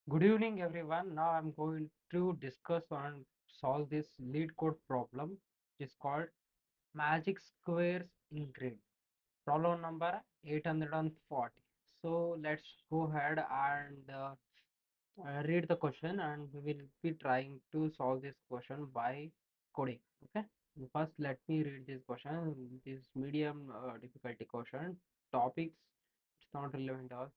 Good evening, everyone. Now I'm going to discuss and solve this lead code problem. It's called magic squares in grid. Problem number 840. So let's go ahead and read the question, and we will be trying to solve this question by coding. Okay. First, let me read this question. This medium difficulty question. Topics, it's not relevant to us.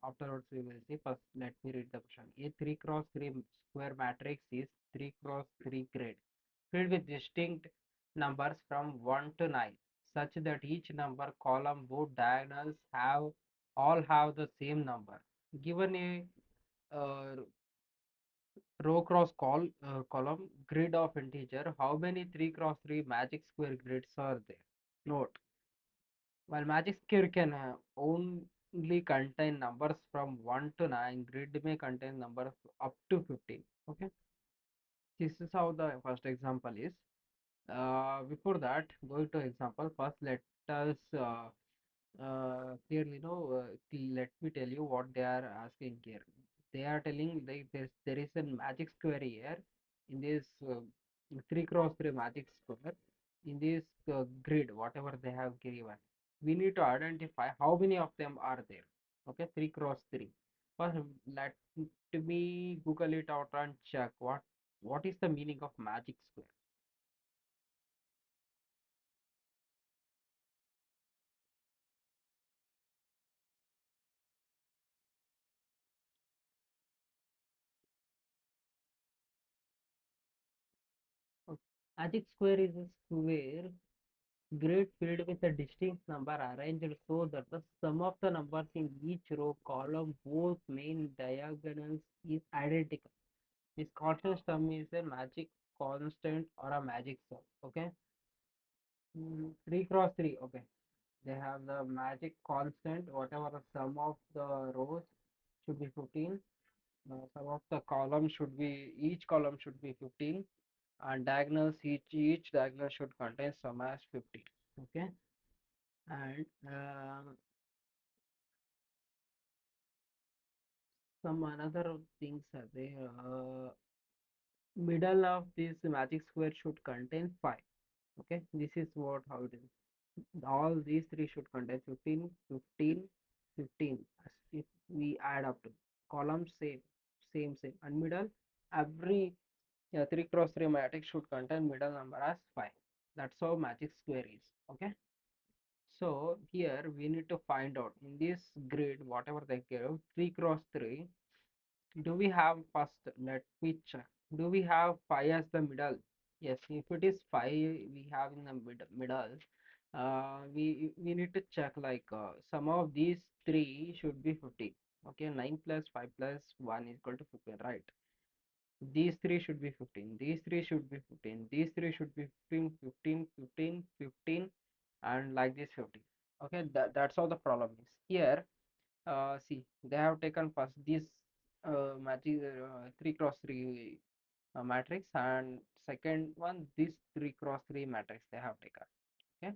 Afterwards, we will see. First, let me read the question. A 3 cross 3 square matrix is 3 cross 3 grid filled with distinct numbers from 1 to 9, such that each number column both diagonals have the same number. Given a uh, row cross column grid of integer, how many 3 cross 3 magic square grids are there? Note, while magic square can only contain numbers from 1 to 9, grid may contain numbers up to 15. Okay, this is how the first example is. Before that, going to example, first let us clearly know, let me tell you what they are asking here. They are telling like there is a magic square here in this 3 cross 3 magic square in this grid, whatever they have given. We need to identify how many of them are there. Okay, 3 cross 3. First, let me Google it out and check what is the meaning of magic square. Okay. Magic square is a square grid filled with a distinct number arranged so that the sum of the numbers in each row, column, both main diagonals is identical. This constant sum is a magic constant or a magic sum. Okay. 3 cross 3. Okay. They have the magic constant, whatever the sum of the rows should be 15. Sum of the column should be, each column should be 15, and diagonals, each diagonal should contain sum as 15. Okay. And some another things are there. Middle of this magic square should contain 5. Okay, this is what how it is. All these three should contain 15, 15, 15. If we add up to column, same, and middle, every 3 cross 3 matrix should contain middle number as 5. That's how magic square is. Okay. So here we need to find out in this grid whatever they give 3 cross 3. Do we have first? Let me check. Do we have 5 as the middle? Yes, if it is 5 we have in the middle, we need to check like some of these three should be 15. Okay, 9 plus 5 plus 1 is equal to 15, right? These three should be 15. These three should be 15. These three should be 15, 15, 15, 15, and like this 15. Okay, that's how the problem is. Here, see, they have taken first this magic 3 cross 3 matrix, and second one this 3 cross 3 matrix they have taken. Okay,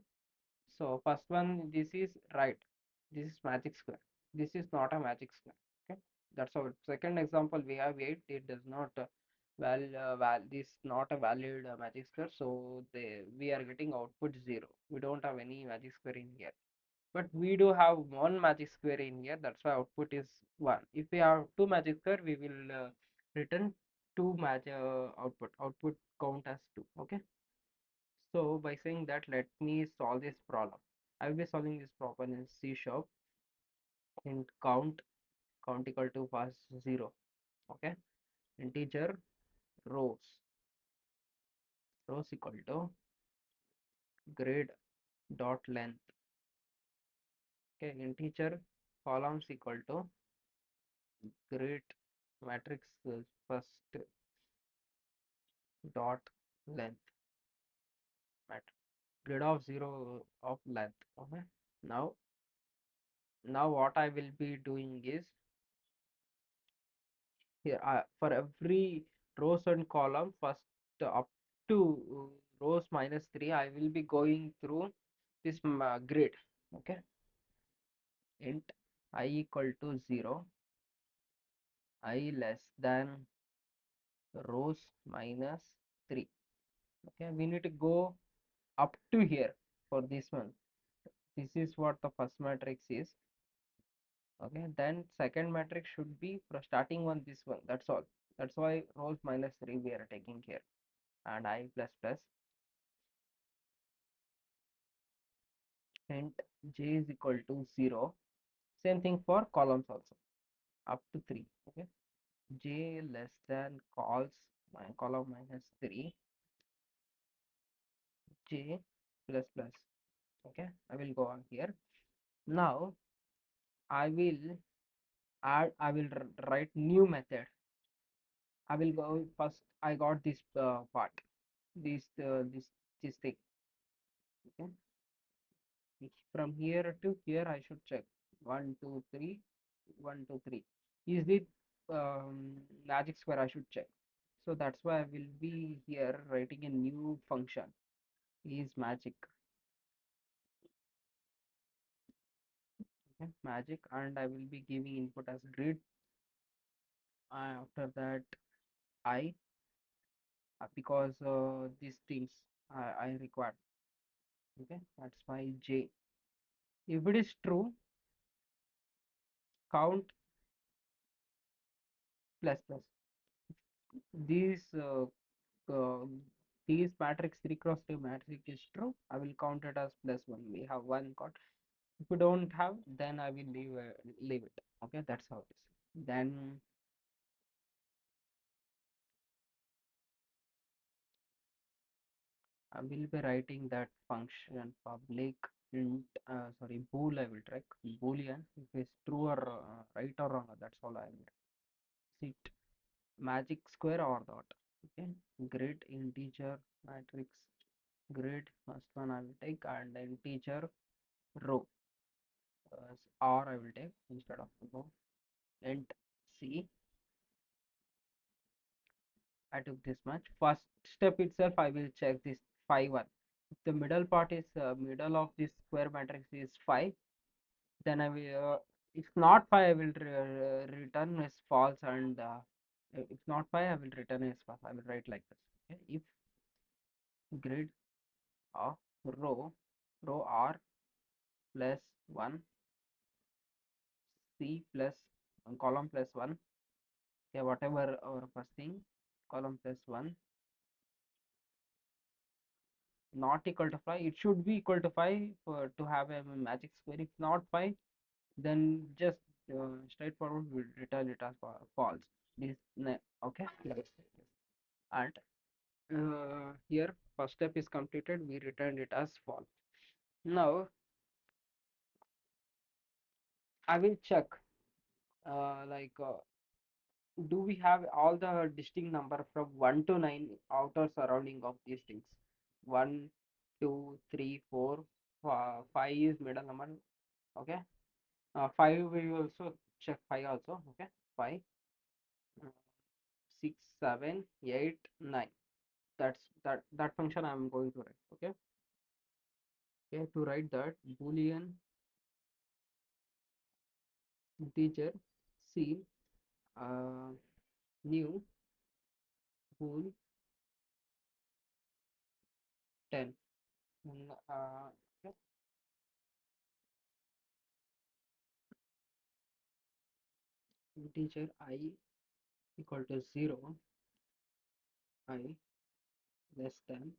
so first one, this is right, this is magic square, this is not a magic square. Okay, that's our second example. We have 8, it does not this not a valid magic square, so we are getting output 0. We don't have any magic square in here, but we do have one magic square in here, that's why output is 1. If we have two magic square, we will return two magic output count as 2. Okay, so by saying that, let me solve this problem. I will be solving this problem in C sharp. In count equal to first 0. Okay, integer rows equal to grade dot length. Okay, integer columns equal to grade matrix first dot length matrix, grid of 0 of length. Okay, now what I will be doing is here, for every rows and column first up to rows minus 3, I will be going through this grid. Okay, int I equal to 0, I less than rows minus 3. Okay, we need to go up to here for this one. This is what the first matrix is. Okay, then second matrix should be starting on this one. That's all. That's why rows minus 3 we are taking here, and I plus plus int j is equal to 0. Same thing for columns also, up to 3. Okay, j less than calls my column minus 3 j plus plus. Okay, I will go on here. Now I will write new method. I will go first. I got this part, this thing. Okay, from here to here I should check 1 2 3 1 2 3. Is it magic square? I should check. So that's why I will be here writing a new function is magic. Okay, magic, and I will be giving input as grid. After that I because these things I require. Okay, that's why j. If it is true, count plus plus. These these matrix 3 cross 3 matrix is true, I will count it as plus 1. We have one count. If we don't have, then I will leave it. Okay, that's how it is. Then I will be writing that function public int bool. I will track boolean if it's true or right or wrong. That's all I will sit magic square or dot. Okay, grid integer matrix grid first one I will take, and integer row or I will take instead of row. Int c. I took this much. First step itself I will check this 5 1. If the middle part is middle of this square matrix is 5, then I will if not 5 I will return as false, and if not 5 I will return as false. I will write like this. Okay? If grid of row r plus 1 c plus column plus 1. Okay, whatever our first thing, column plus 1 not equal to 5. It should be equal to 5 for to have a magic square. If not 5, then just straightforward will return it as false. This okay, and here first step is completed. We returned it as false. Now I will check like do we have all the distinct number from 1 to 9 outer surrounding of these things. 1 2 3 4 5 is middle number. Okay, 5 we will also check 5 also. Okay, 5 uh, 6 7 8 9. That function I am going to write. Okay, okay, to write that boolean integer c uh, new bool 10. Okay, integer I equal to 0, I less than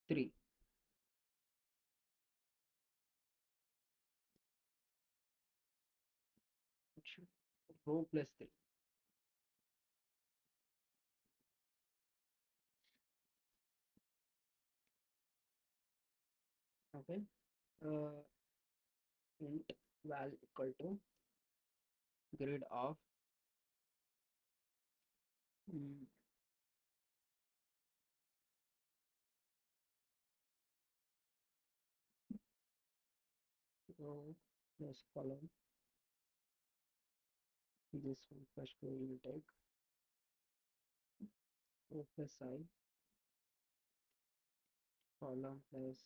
3. It should row plus 3. Okay, uh, int val equal to grid of mm, row plus column. This one first we will take row plus I, column plus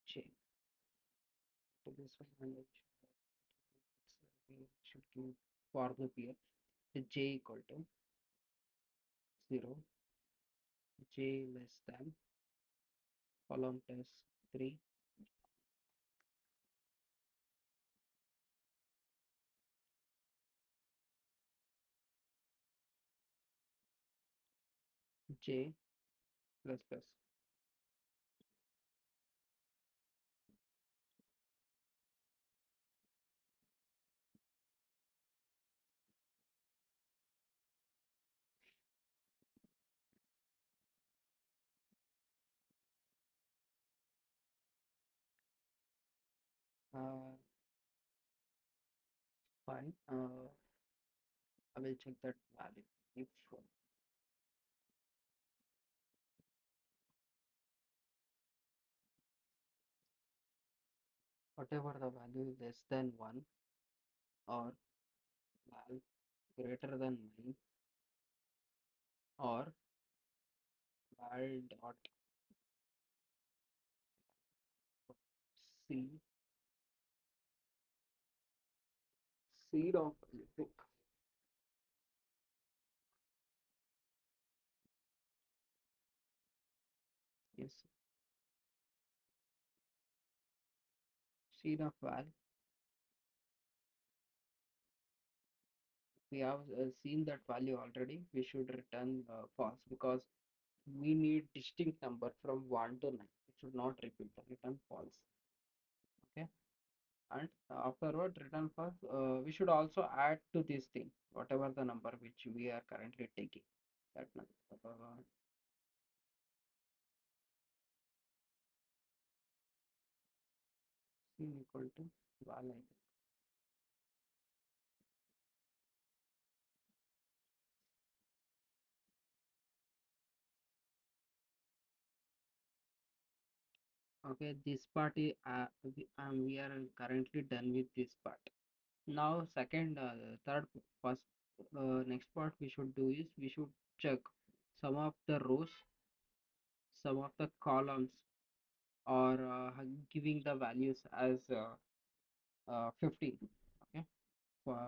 j. to this one, and we should give for the here the j equal to 0, j less than column plus 3, j plus plus. Uh, Fine. I will check that value. If whatever the value is less than 1 or val greater than 9 or val dot c seed of anything. Yes, seed of val. We have seen that value already. We should return false because we need distinct number from 1 to 9. It should not repeat. Return false. Okay. And afterward return false. We should also add to this thing whatever the number which we are currently taking. That number. C equal to val I think. Okay, this part is we are currently done with this part. Now second, third, first, next part we should do is we should check some of the rows, some of the columns, or giving the values as 15. Okay, for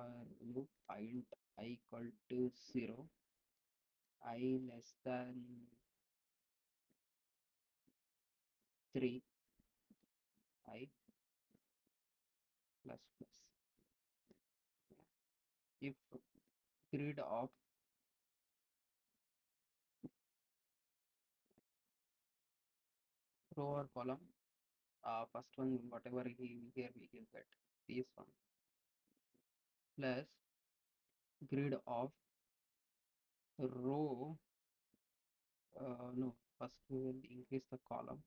loop int I equal to 0, I less than 3, I plus plus. If grid of row or column, first one whatever here we give that this one plus grid of row, no, first we will increase the column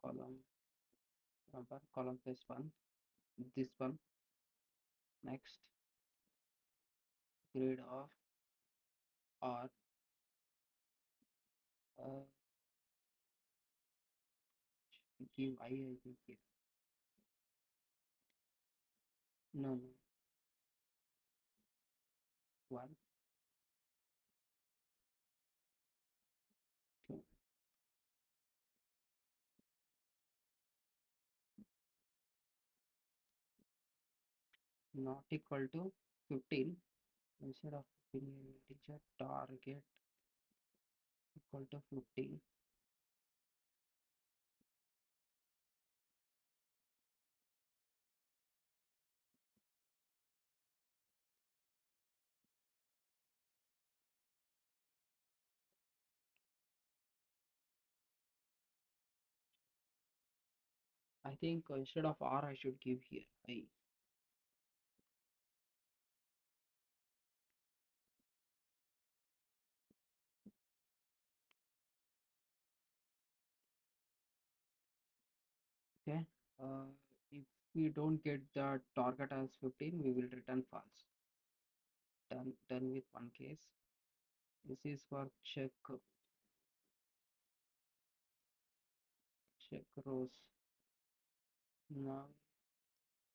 number, column plus 1, this one. Next, grid of or uh, give I think here. No, no, 1, 2, not equal to 15. Instead of 15 integer target equal to 15. I think instead of R I should give here I. Okay. Uh, if we don't get the target as 15, we will return false. Done with one case. This is for check rows. Now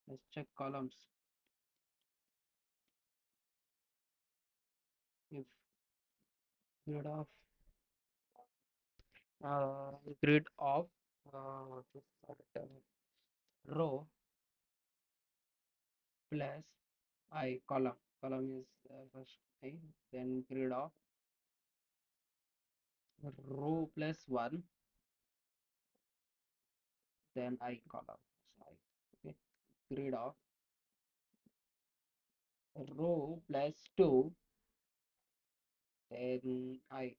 let's check columns. If grid of uh, grid of what is that, row plus I column is first I, then grid of row plus 1, then I column. So okay, grid of row plus 2, then I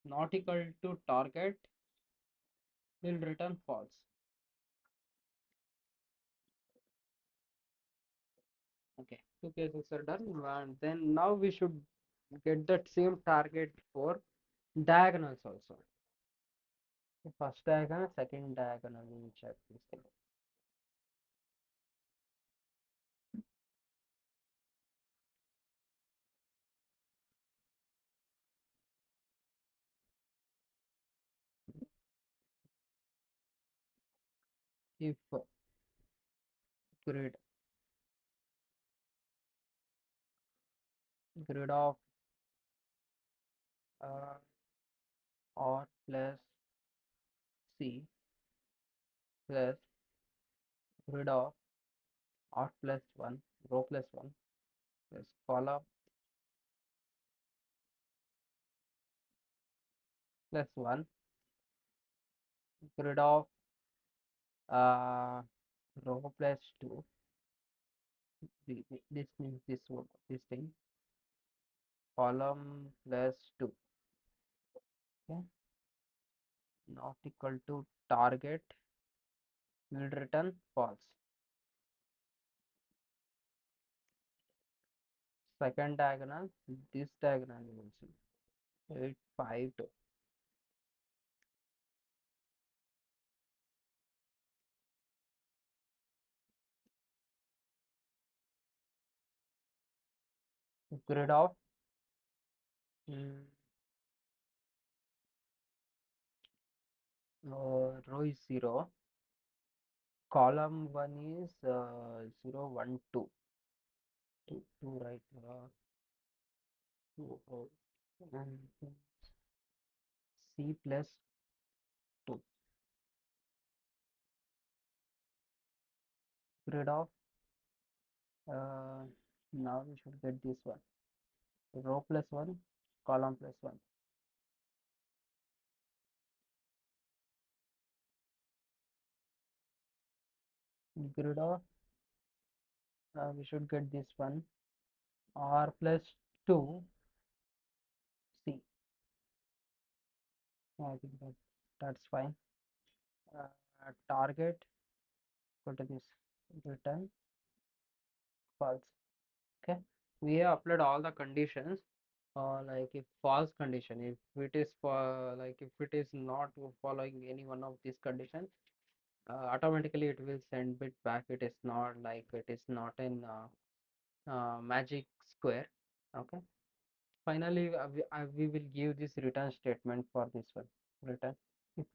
not equal to target will return false. Okay, two cases are done, and then now we should get that same target for diagonals also. The first diagonal, second diagonal, we will check this thing. If grid grid of uh, or plus C plus grid of or plus 1 row plus 1 plus column plus 1 grid of uh, row plus 2. This means this thing column plus 2. Okay, not equal to target will return false. Second diagonal, this diagonal you will see 8 5 2. Grid of mm, row is 0, column 1 is 0 1 2 2 2, right, 2 oh, and C plus 2 grid of now we should get this one row plus 1 column plus 1 grid of we should get this one R plus 2 C. I think that's fine. Target, go to this return false. Okay, we have applied all the conditions. Like if false condition, if it is for like if it is not following any one of these conditions, automatically it will send bit back. It is not like it is not in magic square. Okay, finally we will give this return statement for this one return if,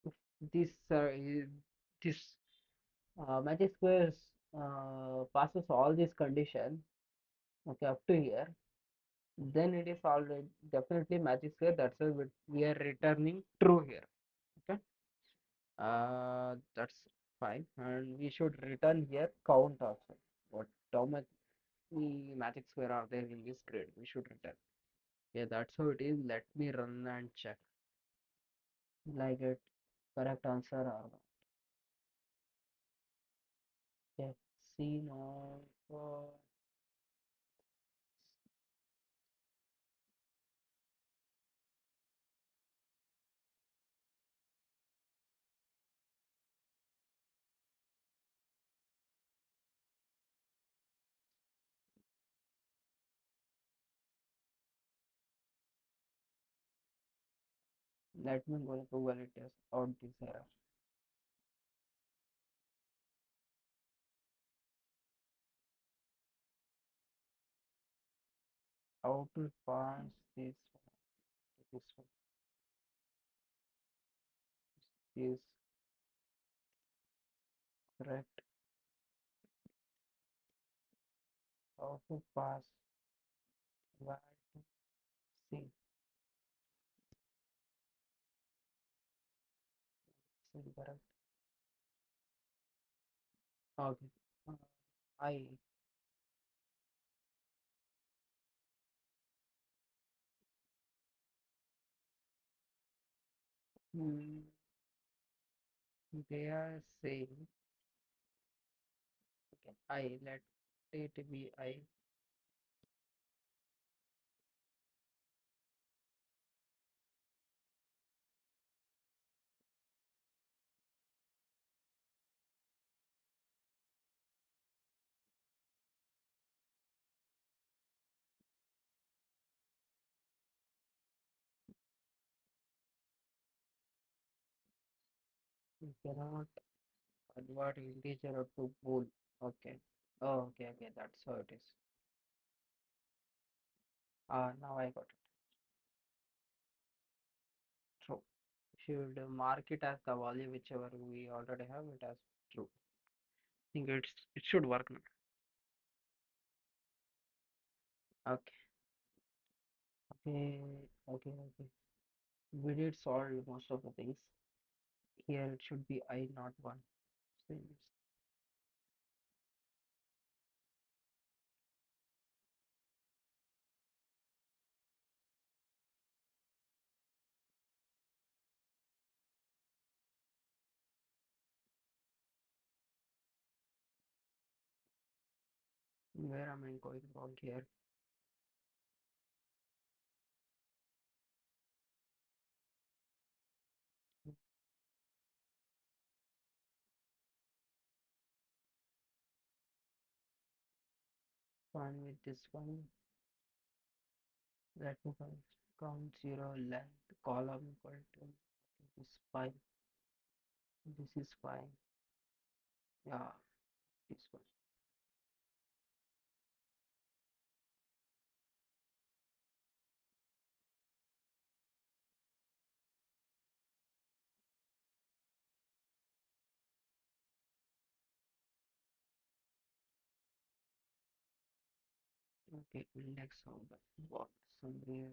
if this this magic squares passes all these conditions, okay, up to here, then it is already definitely magic square. That's why we are returning true here. Okay, that's fine, and we should return here count also. What how much magic square are there in this grid? We should return. Yeah, that's how it is. Let me run and check. Like it correct answer or not. Okay, see now. Let me go to Google it test out this error. How to pass this one is correct. How to pass where to see is correct. Okay. I. Hmm, they are saying, okay, I, let it be I. You cannot convert integer to bool. Okay. Oh, okay, okay, that's how it is. Now I got it. True. Should mark it as the value whichever we already have it as true. I think it should work now. Okay, okay, okay, okay. We did solve most of the things. Here it should be I, not one. Same where am I going wrong here? Fine with this one. Let me count zero length column equal to this is fine. This is fine. Yeah, this one. Okay, index of the what somewhere.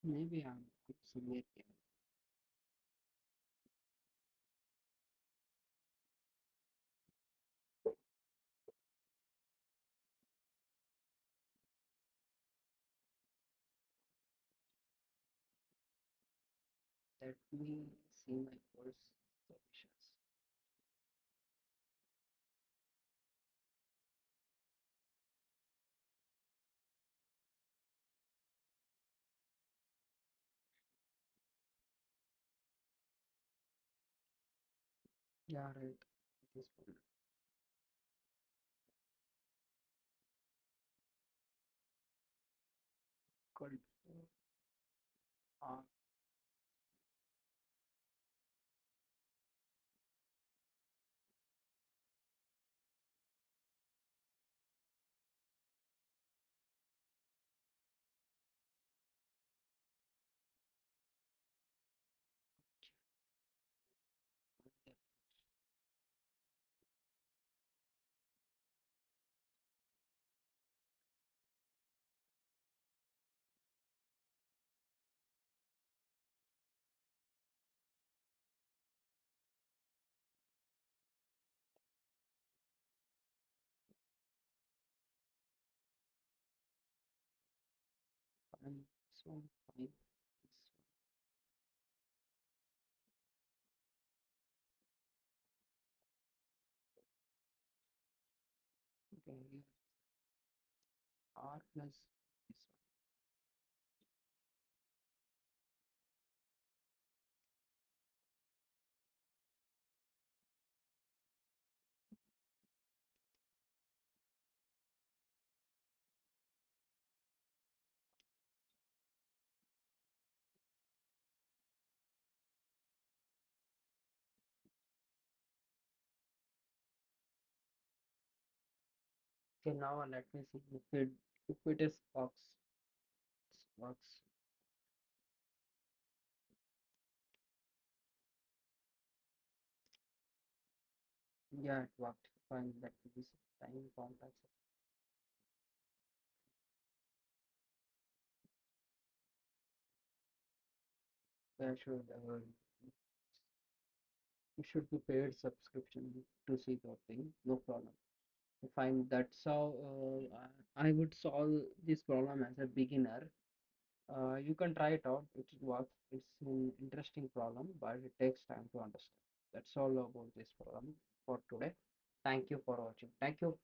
Maybe I'm somewhere here. Let me see my course solutions. Yeah, right. This one. Called uh, and this one fine. This one. Okay, here R plus this Okay, now let me see if it is works. Yeah, it worked. Fine. Let me see. Time complex. Yeah, sure. You should be paid subscription to see that thing. No problem. Fine. That's how I would solve this problem as a beginner. You can try it out. It works. It's an interesting problem, but it takes time to understand. That's all about this problem for today. Thank you for watching. Thank you.